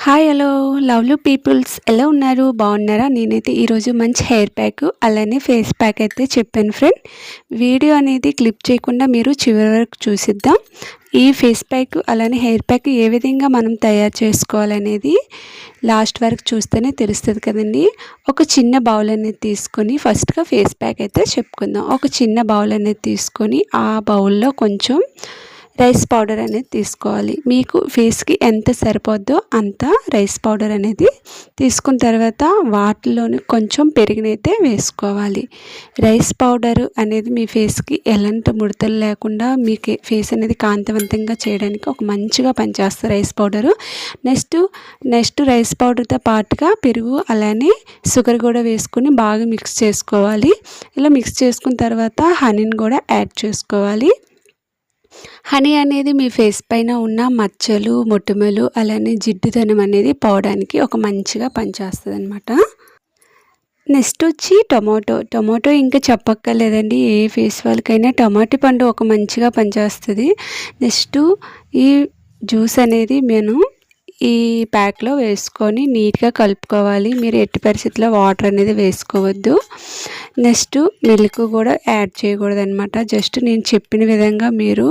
Hi hello lovely peoples ఎలా ఉన్నారు బాగున్నారా? నేనైతే ఈరోజు మంచి హెయిర్ ప్యాక్ అలానే ఫేస్ ప్యాక్ అయితే చెప్పాను ఫ్రెండ్. వీడియో అనేది క్లిప్ చేయకుండా మీరు చివరి వరకు చూసిద్దాం. ఈ ఫేస్ ప్యాక్ అలానే హెయిర్ ప్యాక్ ఏ విధంగా మనం తయారు చేసుకోవాలనేది లాస్ట్ వరకు చూస్తేనే తెలుస్తుంది కదండి. ఒక చిన్న బౌల్ అనేది తీసుకొని ఫస్ట్గా ఫేస్ ప్యాక్ అయితే చెప్పుకుందాం. ఒక చిన్న బౌల్ అనేది తీసుకొని ఆ బౌల్లో కొంచెం రైస్ పౌడర్ అనేది తీసుకోవాలి. మీకు ఫేస్కి ఎంత సరిపోద్దో అంత రైస్ పౌడర్ అనేది తీసుకున్న తర్వాత వాటిలోని కొంచెం పెరుగునైతే వేసుకోవాలి. రైస్ పౌడర్ అనేది మీ ఫేస్కి ఎలాంటి ముడతలు లేకుండా మీకు ఫేస్ అనేది కాంతివంతంగా చేయడానికి ఒక మంచిగా పనిచేస్తుంది రైస్ పౌడరు. నెక్స్ట్ రైస్ పౌడర్తో పాటుగా పెరుగు అలానే షుగర్ కూడా వేసుకొని బాగా మిక్స్ చేసుకోవాలి. ఇలా మిక్స్ చేసుకున్న తర్వాత హనీని కూడా యాడ్ చేసుకోవాలి. హనీ అనేది మీ ఫేస్ పైన ఉన్న మచ్చలు మొటిమలు అలానే జిడ్డుదనం అనేది పోవడానికి ఒక మంచిగా పనిచేస్తుంది అనమాట. నెక్స్ట్ వచ్చి టొమాటో ఇంకా చెప్పక్కర్లేదండి. ఏ ఫేస్ వాళ్ళకైనా టమాటో పండు ఒక మంచిగా పనిచేస్తుంది. నెక్స్ట్ ఈ జ్యూస్ అనేది మేము ఈ ప్యాక్లో వేసుకొని నీట్గా కలుపుకోవాలి. మీరు ఎట్టి పరిస్థితుల్లో వాటర్ అనేది వేసుకోవద్దు. నెక్స్ట్ మిల్క్ కూడా యాడ్ చేయకూడదు అనమాట. జస్ట్ నేను చెప్పిన విధంగా మీరు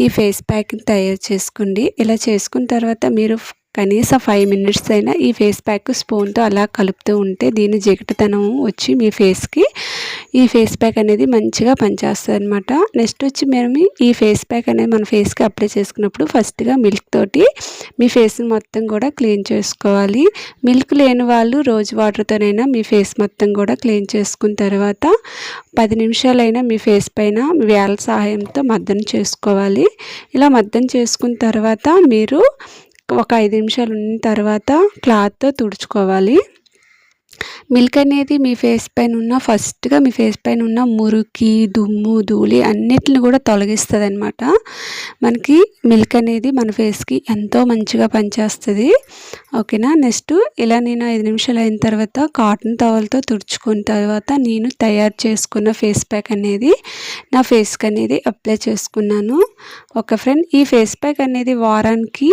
ఈ ఫేస్ ప్యాక్ని తయారు చేసుకోండి. ఇలా చేసుకున్న తర్వాత మీరు కనీసం 5 మినిట్స్ అయినా ఈ ఫేస్ ప్యాక్ స్పూన్తో అలా కలుపుతూ ఉంటే దీని జిగటతనం వచ్చి మీ ఫేస్కి ఈ ఫేస్ ప్యాక్ అనేది మంచిగా పనిచేస్తుంది అనమాట. నెక్స్ట్ వచ్చి మేము ఈ ఫేస్ ప్యాక్ అనేది మన ఫేస్కి అప్లై చేసుకున్నప్పుడు ఫస్ట్గా మిల్క్ తోటి మీ ఫేస్ని మొత్తం కూడా క్లీన్ చేసుకోవాలి. మిల్క్ లేని వాళ్ళు రోజ్ వాటర్తోనైనా మీ ఫేస్ మొత్తం కూడా క్లీన్ చేసుకున్న తర్వాత 10 నిమిషాలైనా మీ ఫేస్ పైన వేళ్ళ సహాయంతో మర్దన చేసుకోవాలి. ఇలా మర్దన చేసుకున్న తర్వాత మీరు ఒక 5 నిమిషాలు ఉన్న తర్వాత క్లాత్తో తుడుచుకోవాలి. మిల్క్ అనేది మీ ఫేస్ పైన ఉన్న ఫస్ట్గా మీ ఫేస్ పైన ఉన్న మురికి దుమ్ము ధూళి అన్నిటిని కూడా తొలగిస్తుంది అనమాట. మనకి మిల్క్ అనేది మన ఫేస్కి ఎంతో మంచిగా పనిచేస్తుంది. ఓకేనా. నెక్స్ట్ ఇలా నేను 5 నిమిషాలు అయిన తర్వాత కాటన్ టవల్తో తుడుచుకున్న తర్వాత నేను తయారు చేసుకున్న ఫేస్ ప్యాక్ అనేది నా ఫేస్కి అనేది అప్లై చేసుకున్నాను. ఓకే ఫ్రెండ్, ఈ ఫేస్ ప్యాక్ అనేది వారానికి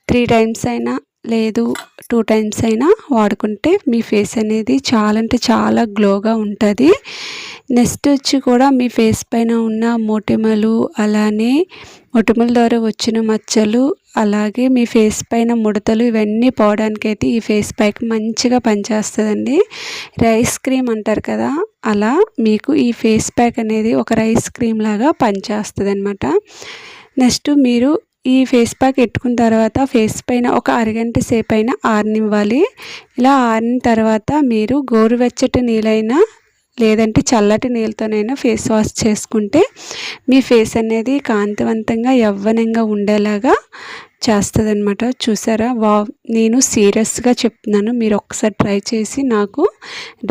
3 టైమ్స్ అయినా లేదు 2 టైమ్స్ అయినా వాడుకుంటే మీ ఫేస్ అనేది చాలా అంటే చాలా గ్లోగా ఉంటుంది. నెక్స్ట్ వచ్చి కూడా మీ ఫేస్ పైన ఉన్న మొటిమలు అలానే మొటిమల ద్వారా వచ్చిన మచ్చలు అలాగే మీ ఫేస్ పైన ముడతలు ఇవన్నీ పోవడానికైతే ఈ ఫేస్ ప్యాక్ మంచిగా పనిచేస్తుందండి. రైస్ క్రీమ్ అంటారు కదా, అలా మీకు ఈ ఫేస్ ప్యాక్ అనేది ఒక రైస్ క్రీమ్ లాగా పనిచేస్తుంది అనమాట. నెక్స్ట్ మీరు ఈ ఫేస్ ప్యాక్ పెట్టుకున్న తర్వాత ఫేస్ పైన ఒక అరగంట సేపు అయినా ఆరనివ్వాలి. ఇలా ఆరిన తర్వాత మీరు గోరువెచ్చటి నీళ్ళైనా లేదంటే చల్లటి నీళ్ళతోనైనా ఫేస్ వాష్ చేసుకుంటే మీ ఫేస్ అనేది కాంతివంతంగా యవ్వనంగా ఉండేలాగా చేస్తుంది అనమాట. చూసారా, నేను సీరియస్గా చెప్తున్నాను. మీరు ఒకసారి ట్రై చేసి నాకు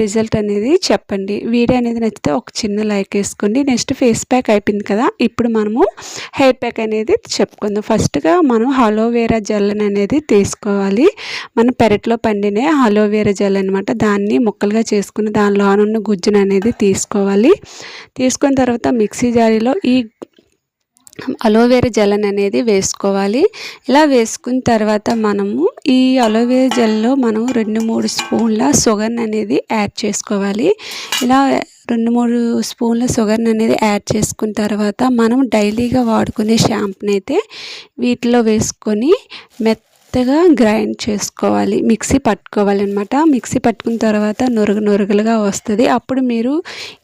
రిజల్ట్ అనేది చెప్పండి. వీడియో అనేది నచ్చితే ఒక చిన్న లైక్ వేసుకోండి. నెక్స్ట్ ఫేస్ ప్యాక్ అయిపోయింది కదా, ఇప్పుడు మనము హెయిర్ ప్యాక్ అనేది చెప్పుకుందాం. ఫస్ట్గా మనం అలోవెరా జెల్ అనేది తీసుకోవాలి. మనం పెరట్లో పండిన అలోవెరా జెల్ అనమాట. దాన్ని ముక్కలుగా చేసుకుని దానిలో ఉన్న గుజ్జును అనేది తీసుకోవాలి. తీసుకున్న తర్వాత మిక్సీ జారీలో ఈ అలోవెరా జెల్ అనేది వేసుకోవాలి. ఇలా వేసుకున్న తర్వాత మనము ఈ అలోవెరా జెల్లో మనం 2-3 స్పూన్ల షుగర్ అనేది యాడ్ చేసుకోవాలి. ఇలా 2-3 స్పూన్ల షుగర్ అనేది యాడ్ చేసుకున్న తర్వాత మనం డైలీగా వాడుకునే షాంపూని అయితే వీటిలో వేసుకొని మెత్తగా గ్రైండ్ చేసుకోవాలి. మిక్సీ పట్టుకోవాలన్నమాట. మిక్సీ పట్టుకున్న తర్వాత నురుగులుగా వస్తుంది. అప్పుడు మీరు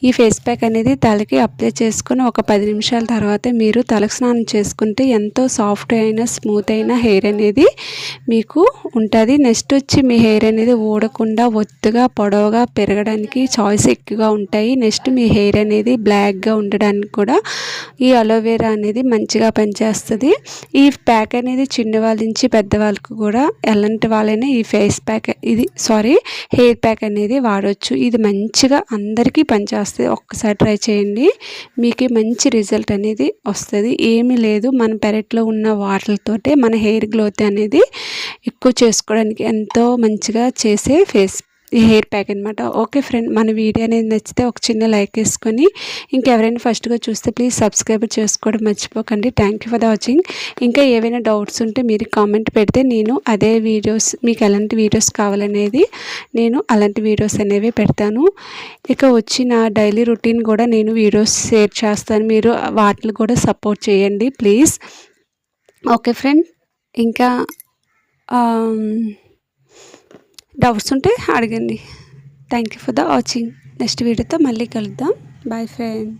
ఈ ఫేస్ ప్యాక్ అనేది తలకి అప్లై చేసుకొని ఒక 10 నిమిషాల తర్వాత మీరు తలకు స్నానం చేసుకుంటే ఎంతో సాఫ్ట్ అయిన స్మూత్ అయిన హెయిర్ అనేది మీకు ఉంటుంది. నెక్స్ట్ వచ్చి మీ హెయిర్ అనేది ఊడకుండా ఒత్తుగా పొడవుగా పెరగడానికి చాయిస్ ఎక్కువగా ఉంటాయి. నెక్స్ట్ మీ హెయిర్ అనేది బ్లాక్గా ఉండడానికి కూడా ఈ అలోవెరా అనేది మంచిగా పనిచేస్తుంది. ఈ ప్యాక్ అనేది చిన్నవాళ్ళ నుంచి పెద్దవాళ్ళకు కూడా ఎలాంటి వాళ్ళైనా ఈ ఫేస్ ప్యాక్ హెయిర్ ప్యాక్ అనేది వాడవచ్చు. ఇది మంచిగా అందరికీ పనిచేస్తుంది. ఒక్కసారి ట్రై చేయండి, మీకు మంచి రిజల్ట్ అనేది వస్తుంది. ఏమీ లేదు, మన పెరట్లో ఉన్న వాటర్తోటే మన హెయిర్ గ్రోత్ అనేది ఎక్కువ చేసుకోవడానికి ఎంతో మంచిగా చేసే ఈ హెయిర్ ప్యాక్ అనమాట. ఓకే ఫ్రెండ్, మన వీడియో అనేది నచ్చితే ఒక చిన్న లైక్ వేసుకొని, ఇంకెవరైనా ఫస్ట్గా చూస్తే ప్లీజ్ సబ్స్క్రైబ్ చేసుకోవడం మర్చిపోకండి. Thank you for the watching. ఇంకా ఏవైనా డౌట్స్ ఉంటే మీరు కామెంట్ పెడితే నేను అదే వీడియోస్, మీకు ఎలాంటి వీడియోస్ కావాలనేది నేను అలాంటి వీడియోస్ అనేవి పెడతాను. ఇక వచ్చి నా డైలీ రొటీన్ కూడా నేను వీడియోస్ షేర్ చేస్తాను, మీరు వాటిని కూడా సపోర్ట్ చేయండి ప్లీజ్. ఓకే ఫ్రెండ్, ఇంకా డౌట్స్ ఉంటే అడగండి. Thank you for the watching. Next వీడియోతో మళ్ళీ కలుద్దాం. Boy friend.